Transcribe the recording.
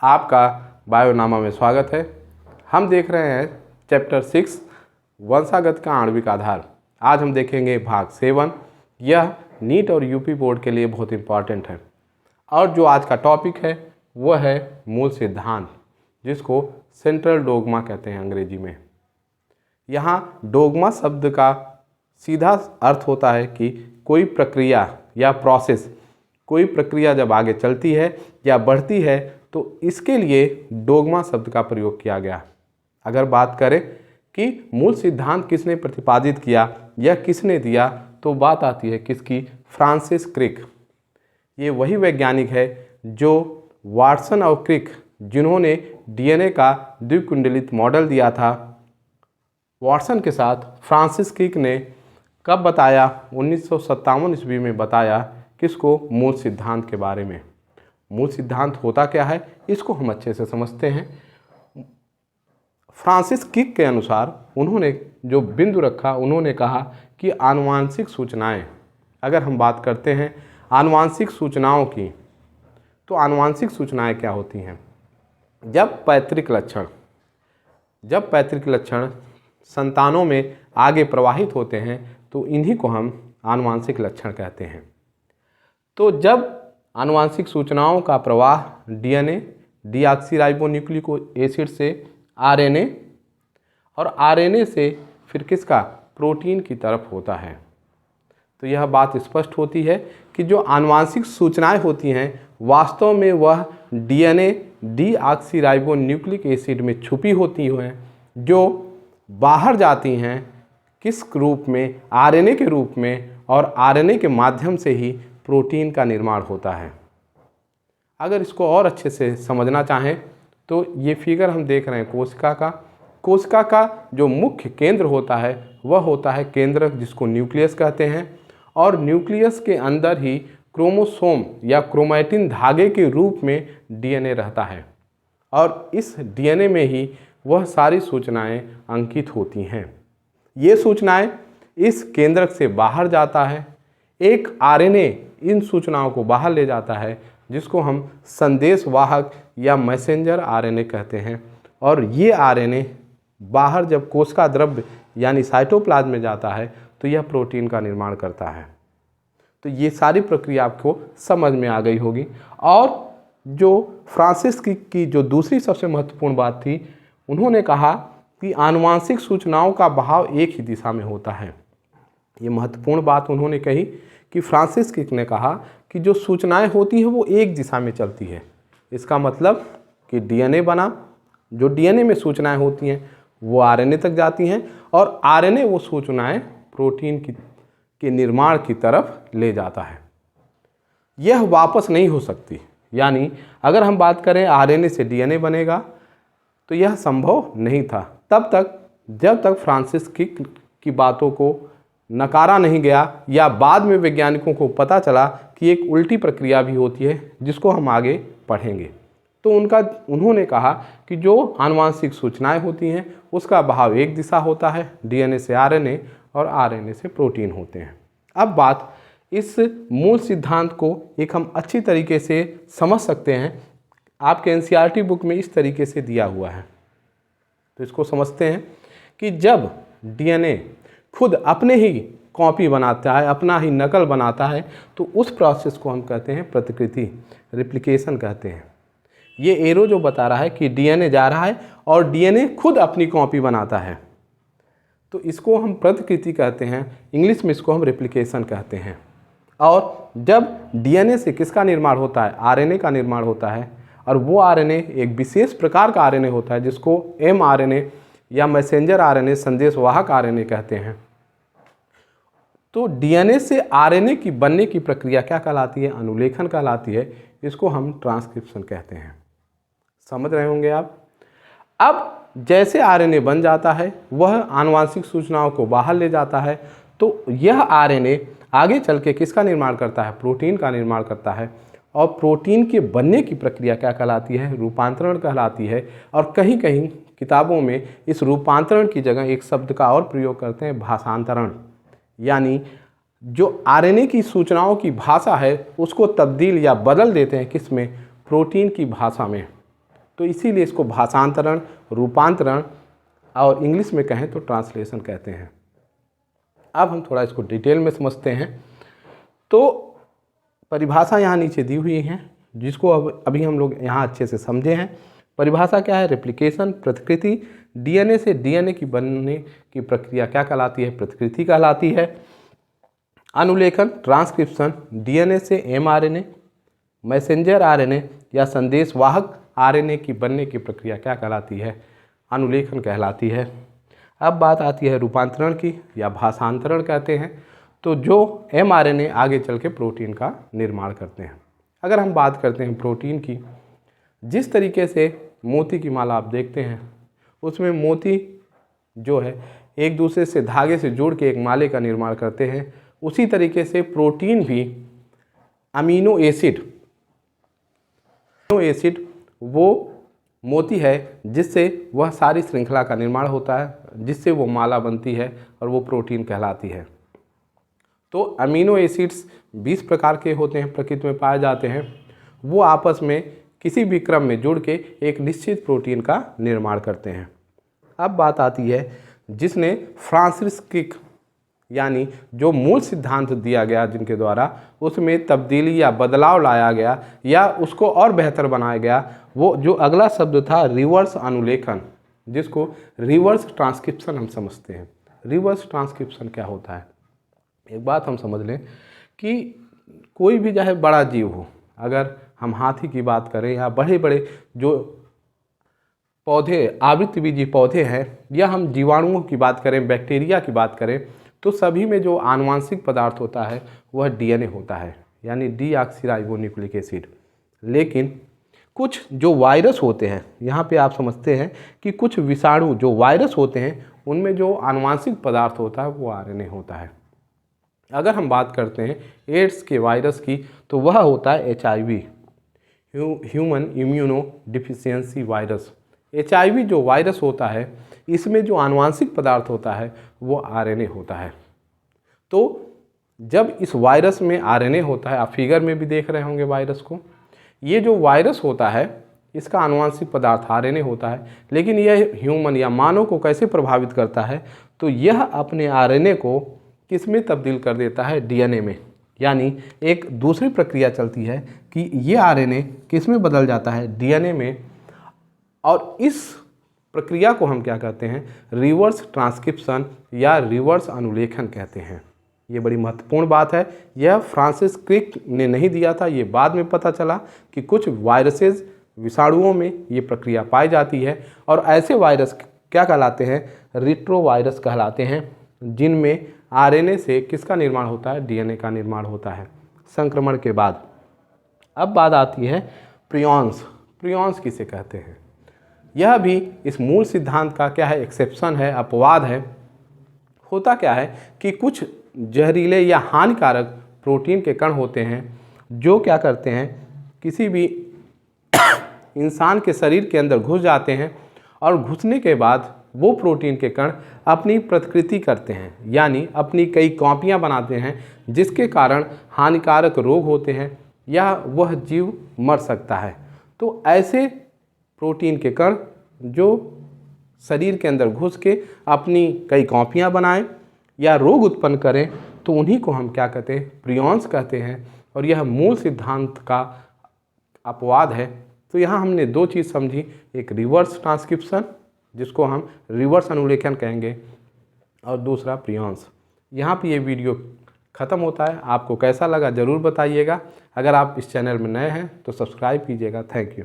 आपका बायोनामा में स्वागत है। हम देख रहे हैं चैप्टर 6 वंशागत का आणविक आधार। आज हम देखेंगे भाग 7। यह नीट और यूपी बोर्ड के लिए बहुत इंपॉर्टेंट है। और जो आज का टॉपिक है वह है मूल सिद्धांत, जिसको सेंट्रल डोगमा कहते हैं अंग्रेजी में। यहाँ डोगमा शब्द का सीधा अर्थ होता है कि कोई प्रक्रिया या प्रोसेस, कोई प्रक्रिया जब आगे चलती है या बढ़ती है तो इसके लिए डोगमा शब्द का प्रयोग किया गया। अगर बात करें कि मूल सिद्धांत किसने प्रतिपादित किया या किसने दिया, तो बात आती है किसकी? Francis Crick. ये वही वैज्ञानिक है जो वाटसन और क्रिक, जिन्होंने डीएनए का द्विकुंडलित मॉडल दिया था, वाटसन के साथ फ्रांसिस क्रिक ने कब बताया? 1957 ईस्वी में बताया। किसको? मूल सिद्धांत के बारे में। मूल सिद्धांत होता क्या है, इसको हम अच्छे से समझते हैं। फ्रांसिस क्रिक के अनुसार उन्होंने जो बिंदु रखा, उन्होंने कहा कि आनुवांशिक सूचनाएं, अगर हम बात करते हैं आनुवांशिक सूचनाओं की, तो आनुवांशिक सूचनाएं क्या होती हैं? जब पैतृक लक्षण संतानों में आगे प्रवाहित होते हैं तो इन्हीं को हम आनुवांशिक लक्षण कहते हैं। तो जब आनुवांशिक सूचनाओं का प्रवाह डीएनए, डीऑक्सीराइबोन्यूक्लिक एसिड से आरएनए और आरएनए से फिर किसका? प्रोटीन की तरफ होता है, तो यह बात स्पष्ट होती है कि जो आनुवांशिक सूचनाएं होती हैं वास्तव में वह डीएनए, डीऑक्सीराइबोन्यूक्लिक एसिड में छुपी होती हैं, जो बाहर जाती हैं किस रूप में? आरएनए के रूप में, और आरएनए के माध्यम से ही प्रोटीन का निर्माण होता है। अगर इसको और अच्छे से समझना चाहें तो ये फिगर हम देख रहे हैं कोशिका का जो मुख्य केंद्र होता है वह होता है केंद्र, जिसको न्यूक्लियस कहते हैं, और न्यूक्लियस के अंदर ही क्रोमोसोम या क्रोमैटिन धागे के रूप में डीएनए रहता है, और इस डीएनए में ही वह सारी सूचनाएं अंकित होती हैं। ये सूचनाएं इस केंद्रक से बाहर जाता है, एक आरएनए इन सूचनाओं को बाहर ले जाता है, जिसको हम संदेशवाहक या मैसेंजर आरएनए कहते हैं। और ये आरएनए बाहर जब कोशिका द्रव्य यानी साइटोप्लाज्म में जाता है तो यह प्रोटीन का निर्माण करता है। तो ये सारी प्रक्रिया आपको समझ में आ गई होगी। और जो फ्रांसिस की जो दूसरी सबसे महत्वपूर्ण बात थी, उन्होंने कहा कि आनुवांशिक सूचनाओं का बहाव एक ही दिशा में होता है। ये महत्वपूर्ण बात उन्होंने कही कि फ्रांसिस क्रिक ने कहा कि जो सूचनाएं होती हैं वो एक दिशा में चलती है। इसका मतलब कि डीएनए बना, जो डीएनए में सूचनाएं होती हैं वो आरएनए तक जाती हैं, और आरएनए वो सूचनाएं प्रोटीन के निर्माण की तरफ ले जाता है। यह वापस नहीं हो सकती। यानी अगर हम बात करें आरएनए से डीएनए बनेगा तो यह संभव नहीं था तब तक जब तक फ्रांसिस क्रिक की बातों को नकारा नहीं गया, या बाद में वैज्ञानिकों को पता चला कि एक उल्टी प्रक्रिया भी होती है, जिसको हम आगे पढ़ेंगे। तो उन्होंने कहा कि जो आनुवांशिक सूचनाएं होती हैं उसका बहाव एक दिशा होता है, डीएनए से आरएनए और आरएनए से प्रोटीन होते हैं। अब बात इस मूल सिद्धांत को एक हम अच्छी तरीके से समझ सकते हैं। आपके एनसीईआरटी बुक में इस तरीके से दिया हुआ है, तो इसको समझते हैं कि जब डीएनए खुद अपने ही कॉपी बनाता है, अपना ही नकल बनाता है, तो उस प्रोसेस को हम कहते हैं प्रतिकृति, रेप्लिकेशन कहते हैं। ये एरो जो बता रहा है कि डीएनए जा रहा है और डीएनए खुद अपनी कॉपी बनाता है, तो इसको हम प्रतिकृति कहते हैं। इंग्लिश में इसको हम रेप्लिकेशन कहते हैं। और जब डीएनए से किसका निर्माण होता है? आरएनए का निर्माण होता है, और वो आरएनए एक विशेष प्रकार का आरएनए होता है, जिसको एमआरएनए या मैसेंजर आरएनए, संदेशवाहक आरएनए कहते हैं। तो डीएनए से आरएनए की बनने की प्रक्रिया क्या कहलाती है? अनुलेखन कहलाती है। इसको हम ट्रांसक्रिप्शन कहते हैं। समझ रहे होंगे आप। अब जैसे आरएनए बन जाता है, वह आनुवांशिक सूचनाओं को बाहर ले जाता है, तो यह आरएनए आगे चल के किसका निर्माण करता है? प्रोटीन का निर्माण करता है। और प्रोटीन के बनने की प्रक्रिया क्या कहलाती है? रूपांतरण कहलाती है। और कहीं कहीं किताबों में इस रूपांतरण की जगह एक शब्द का और प्रयोग करते हैं, भाषांतरण। यानी जो आरएनए की सूचनाओं की भाषा है उसको तब्दील या बदल देते हैं किस में? प्रोटीन की भाषा में। तो इसीलिए इसको भाषांतरण, रूपांतरण और इंग्लिश में कहें तो ट्रांसलेशन कहते हैं। अब हम थोड़ा इसको डिटेल में समझते हैं। तो परिभाषा यहाँ नीचे दी हुई है, जिसको अभी हम लोग यहाँ अच्छे से समझे हैं। परिभाषा क्या है? रेप्लिकेशन, प्रतिकृति। डीएनए से डीएनए की बनने की प्रक्रिया क्या कहलाती है? प्रतिकृति कहलाती है। अनुलेखन, ट्रांसक्रिप्शन, डीएनए से एमआरएनए, मैसेंजर आरएनए या संदेशवाहक आरएनए की बनने की प्रक्रिया क्या कहलाती है? अनुलेखन कहलाती है। अब बात आती है रूपांतरण की या भाषांतरण कहते हैं। तो जो एमआरएनए आगे चल के प्रोटीन का निर्माण करते हैं। अगर हम बात करते हैं प्रोटीन की, जिस तरीके से मोती की माला आप देखते हैं, उसमें मोती जो है एक दूसरे से धागे से जोड़ के एक माले का निर्माण करते हैं, उसी तरीके से प्रोटीन भी अमीनो एसिड वो मोती है जिससे वह सारी श्रृंखला का निर्माण होता है, जिससे वो माला बनती है और वो प्रोटीन कहलाती है। तो अमीनो एसिड्स 20 प्रकार के होते हैं, प्रकृति में पाए जाते हैं। वो आपस में किसी भी क्रम में जुड़ के एक निश्चित प्रोटीन का निर्माण करते हैं। अब बात आती है जिसने फ्रांसिस क्रिक यानी जो मूल सिद्धांत दिया गया जिनके द्वारा उसमें तब्दीली या बदलाव लाया गया या उसको और बेहतर बनाया गया, वो जो अगला शब्द था रिवर्स अनुलेखन, जिसको रिवर्स ट्रांसक्रिप्शन हम समझते हैं। रिवर्स ट्रांसक्रिप्शन क्या होता है? एक बात हम समझ लें कि कोई भी चाहे बड़ा जीव हो, अगर हम हाथी की बात करें या बड़े बड़े जो पौधे, आवृतबीजी पौधे हैं, या हम जीवाणुओं की बात करें, बैक्टीरिया की बात करें, तो सभी में जो आनुवांशिक पदार्थ होता है वह डीएनए होता है, यानी डीऑक्सीराइबोन्यूक्लिक एसिड। लेकिन कुछ जो वायरस होते हैं, यहाँ पे आप समझते हैं कि कुछ विषाणु जो वायरस होते हैं उनमें जो आनुवांशिक पदार्थ होता है वो आरएनए होता है। अगर हम बात करते हैं एड्स के वायरस की, तो वह होता है HIV, human immuno deficiency virus. HIV जो वायरस होता है, इसमें जो आनुवांशिक पदार्थ होता है वो आरएनए होता है। तो जब इस वायरस में आरएनए होता है, आप फिगर में भी देख रहे होंगे वायरस को, ये जो वायरस होता है इसका आनुवांशिक पदार्थ आरएनए होता है, लेकिन यह ह्यूमन या मानव को कैसे प्रभावित करता है? तो यह अपने आरएनए को किस में तब्दील कर देता है? डीएनए में। यानी एक दूसरी प्रक्रिया चलती है कि ये आरएनए किस में बदल जाता है? डीएनए में। और इस प्रक्रिया को हम क्या कहते हैं? रिवर्स ट्रांसक्रिप्शन या रिवर्स अनुलेखन कहते हैं। ये बड़ी महत्वपूर्ण बात है। यह फ्रांसिस क्रिक ने नहीं दिया था, ये बाद में पता चला कि कुछ वायरसेस, विषाणुओं में ये प्रक्रिया पाई जाती है। और ऐसे वायरस क्या कहलाते हैं? रिट्रोवायरस कहलाते हैं, जिनमें आरएनए से किसका निर्माण होता है? डीएनए का निर्माण होता है संक्रमण के बाद। अब बात आती है प्रियॉन्स। प्रियॉन्स किसे कहते हैं? यह भी इस मूल सिद्धांत का क्या है? एक्सेप्शन है, अपवाद है। होता क्या है कि कुछ जहरीले या हानिकारक प्रोटीन के कण होते हैं जो क्या करते हैं, किसी भी इंसान के शरीर के अंदर घुस जाते हैं और घुसने के बाद वो प्रोटीन के कण अपनी प्रतिकृति करते हैं, यानी अपनी कई कॉपियां बनाते हैं, जिसके कारण हानिकारक रोग होते हैं या वह जीव मर सकता है। तो ऐसे प्रोटीन के कण जो शरीर के अंदर घुस के अपनी कई कॉपियां बनाएं या रोग उत्पन्न करें, तो उन्हीं को हम क्या कहते हैं? प्रियॉन्स कहते हैं। और यह मूल सिद्धांत का अपवाद है। तो यहाँ हमने दो चीज़ समझी, एक रिवर्स ट्रांसक्रिप्शन जिसको हम रिवर्स अनुलेखन कहेंगे, और दूसरा प्रियॉन्स। यहाँ पे ये वीडियो ख़त्म होता है। आपको कैसा लगा ज़रूर बताइएगा। अगर आप इस चैनल में नए हैं तो सब्सक्राइब कीजिएगा। Thank you.